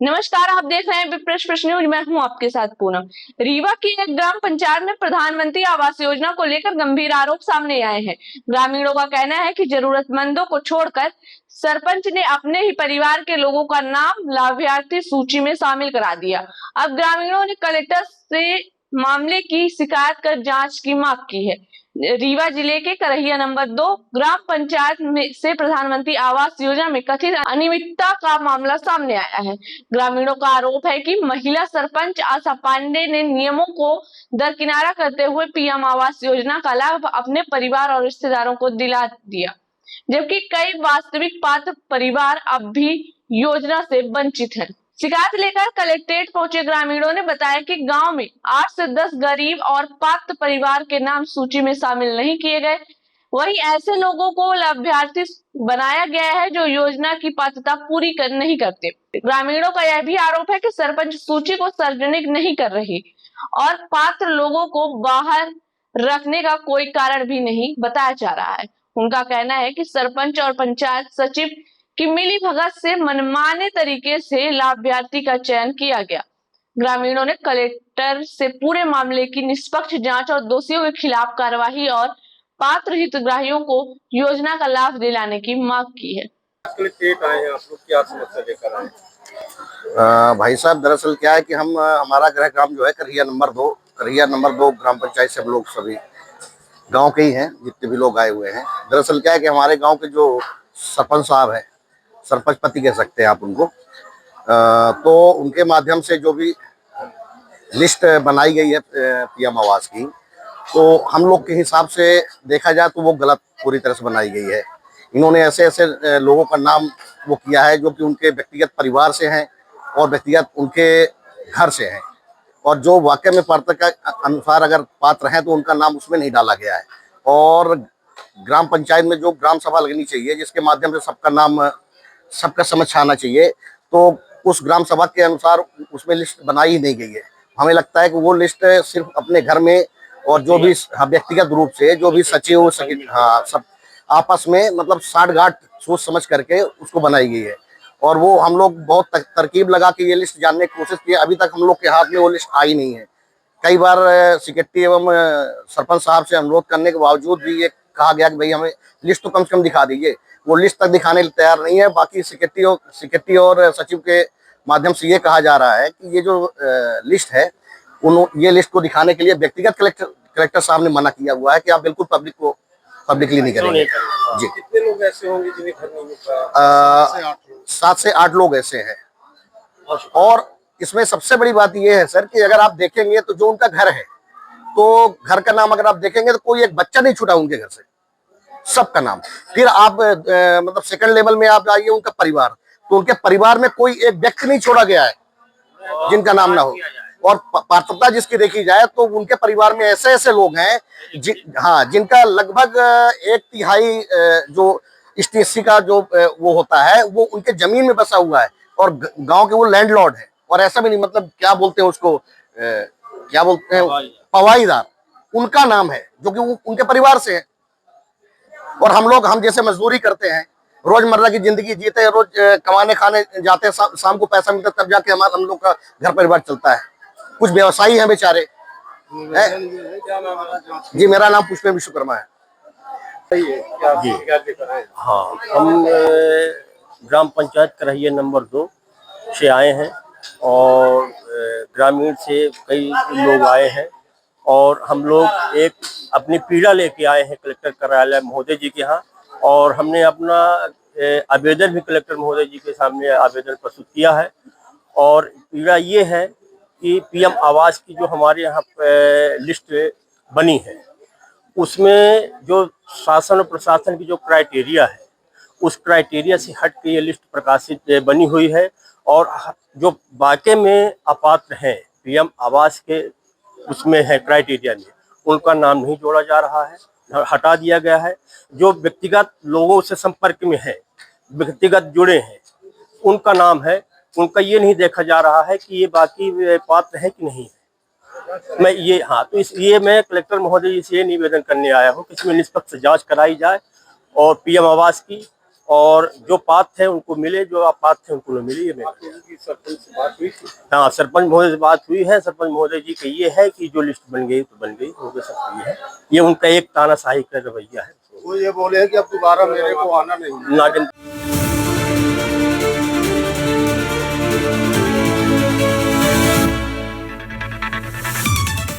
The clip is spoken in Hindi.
नमस्कार, आप देख रहे हैं विप्रेश प्रश्न न्यूज। मैं हूं आपके साथ पूनम। रीवा की एक ग्राम पंचायत में प्रधानमंत्री आवास योजना को लेकर गंभीर आरोप सामने आए हैं। ग्रामीणों का कहना है कि जरूरतमंदों को छोड़कर सरपंच ने अपने ही परिवार के लोगों का नाम लाभार्थी सूची में शामिल करा दिया। अब ग्रामीणों ने कलेक्टर से मामले की शिकायत कर जांच की मांग की है। रीवा जिले के करहिया नंबर 2 ग्राम पंचायत में से प्रधानमंत्री आवास योजना में कथित अनियमितता का मामला सामने आया है। ग्रामीणों का आरोप है कि महिला सरपंच आशा पांडे ने नियमों को दरकिनारा करते हुए पीएम आवास योजना का लाभ अपने परिवार और रिश्तेदारों को दिला दिया, जबकि कई वास्तविक पात्र परिवार अब भी योजना से वंचित हैं। शिकायत लेकर कलेक्ट्रेट पहुंचे ग्रामीणों ने बताया कि गांव में 8 से 10 गरीब और पात्र परिवार के नाम सूची में शामिल नहीं किए गए। वहीं ऐसे लोगों को लाभार्थी बनाया गया है जो योजना की पात्रता पूरी नहीं करते। ग्रामीणों का यह भी आरोप है कि सरपंच सूची को सार्वजनिक नहीं कर रही और पात्र लोगों को बाहर रखने का कोई कारण भी नहीं बताया जा रहा है। उनका कहना है कि सरपंच और पंचायत सचिव की मिलीभगत से मनमाने तरीके से लाभार्थी का चयन किया गया। ग्रामीणों ने कलेक्टर से पूरे मामले की निष्पक्ष जांच और दोषियों के खिलाफ कार्रवाई और पात्र हितग्राहियों को योजना का लाभ दिलाने की मांग की है। कलेक्ट्रेट आए हैं, आप लोग क्या समस्या लेकर आए हैं? भाई साहब, दरअसल क्या है कि हम हमारा गृह ग्राम जो है करहिया नंबर 2 ग्राम पंचायत से हम लोग सभी गांव के ही हैं, जितने भी लोग आए हुए हैं। दरअसल क्या है कि हमारे गांव के जो सरपंच साहब हैं, सरपंच पति कह सकते हैं आप उनको, तो उनके माध्यम से जो भी लिस्ट बनाई गई है पीएम आवास की, तो हम लोग के हिसाब से देखा जाए तो वो गलत पूरी तरह से बनाई गई है। इन्होंने ऐसे ऐसे लोगों का नाम वो किया है जो कि उनके व्यक्तिगत परिवार से हैं और व्यक्तिगत उनके घर से हैं, और जो वाकई में पात्र के अनुसार अगर पात्र हैं तो उनका नाम उसमें नहीं डाला गया है। और ग्राम पंचायत में जो ग्राम सभा लगनी चाहिए जिसके माध्यम से सबका नाम सबका समझ आना चाहिए, तो उस ग्राम सभा के अनुसार उसमें लिस्ट बनाई ही नहीं गई है। हमें लगता है कि वो लिस्ट सिर्फ अपने घर में और जो भी व्यक्तिगत रूप से जो भी सचिव हाँ सब आपस में मतलब साठ गांठ सोच समझ करके उसको बनाई गई है। और वो हम लोग बहुत तरकीब लगा के ये लिस्ट जानने की कोशिश की, अभी तक हम लोग के हाथ में वो लिस्ट आई नहीं है। कई बार सेक्रेटरी एवं सरपंच साहब से अनुरोध करने के बावजूद भी ये कहा गया कि भाई हमें लिस्ट तो कम से कम दिखा दीजिए, वो लिस्ट तक दिखाने के लिए तैयार नहीं है। बाकी सेक्रेटरी और सचिव के माध्यम से ये कहा जा रहा है कि ये जो लिस्ट है ये लिस्ट को दिखाने के लिए व्यक्तिगत कलेक्टर साहब ने मना किया हुआ है कि आप बिल्कुल पब्लिकली नहीं करेंगे। जी, कितने लोग ऐसे होंगे जिन्हें घर नहीं मिलता? 7 से 8 लोग ऐसे हैं। और इसमें सबसे बड़ी बात यह है सर कि अगर आप देखेंगे तो जो उनका घर है, तो घर का नाम अगर आप देखेंगे तो कोई एक बच्चा नहीं छूटा उनके घर से, सबका नाम। फिर आप मतलब सेकंड लेवल में आप जाइए उनका परिवार, तो उनके परिवार में कोई एक व्यक्ति नहीं छोड़ा गया है जिनका नाम ना हो। और पात्रता जिसकी देखी जाए तो उनके परिवार में ऐसे ऐसे लोग हैं हाँ जिनका लगभग 1/3 जो एसटी का जो वो होता है वो उनके जमीन में बसा हुआ है, और गांव के वो लैंडलॉर्ड है। और ऐसा भी नहीं, मतलब क्या बोलते हैं उसको, क्या बोलते हैं, पवाईदार उनका नाम है जो कि वो उनके परिवार से है। और हम जैसे मजदूरी करते हैं, रोजमर्रा की जिंदगी जीते हैं, रोज कमाने खाने जाते हैं, शाम को पैसा मिलता है तब जाके हम लोग का घर परिवार चलता है। कुछ व्यवसायी हैं बेचारे। जी, मेरा नाम पुष्पेंद्र विश्वकर्मा है। जी हाँ, हम ग्राम पंचायत करहिया नंबर 2 से आए हैं और ग्रामीण से कई लोग आए हैं, और हम लोग एक अपनी पीड़ा लेके आए हैं कलेक्टर कार्यालय महोदय जी के यहाँ, और हमने अपना आवेदन भी कलेक्टर महोदय जी के सामने आवेदन प्रस्तुत किया है। और पीड़ा ये है कि पीएम आवास की जो हमारे यहाँ लिस्ट बनी है उसमें जो शासन और प्रशासन की जो क्राइटेरिया है उस क्राइटेरिया से हट के ये लिस्ट प्रकाशित बनी हुई है। और जो वाकई में अपात्र हैं पीएम आवास के उसमें है क्राइटेरिया में, उनका नाम नहीं जोड़ा जा रहा है, हटा दिया गया है। जो व्यक्तिगत लोगों से संपर्क में है, व्यक्तिगत जुड़े हैं, उनका नाम है, उनका ये नहीं देखा जा रहा है कि ये बाकी पात्र है कि नहीं है। मैं ये तो इसलिए मैं कलेक्टर महोदय जी से ये निवेदन करने आया हूँ कि इसमें निष्पक्ष जांच कराई जाए और पीएम आवास की और जो पात्र थे उनको मिले, जो अपात्र थे उनको नहीं मिली। ये मैं उनकी सरपंच से बात हुई थी? हाँ, सरपंच महोदय से बात हुई है। सरपंच महोदय जी का ये है कि जो लिस्ट बन गई तो बन गई, हो सकती है। ये उनका एक तानाशाही का रवैया है। वो ये बोले हैं कि अब दोबारा मेरे को आना नहीं है। ना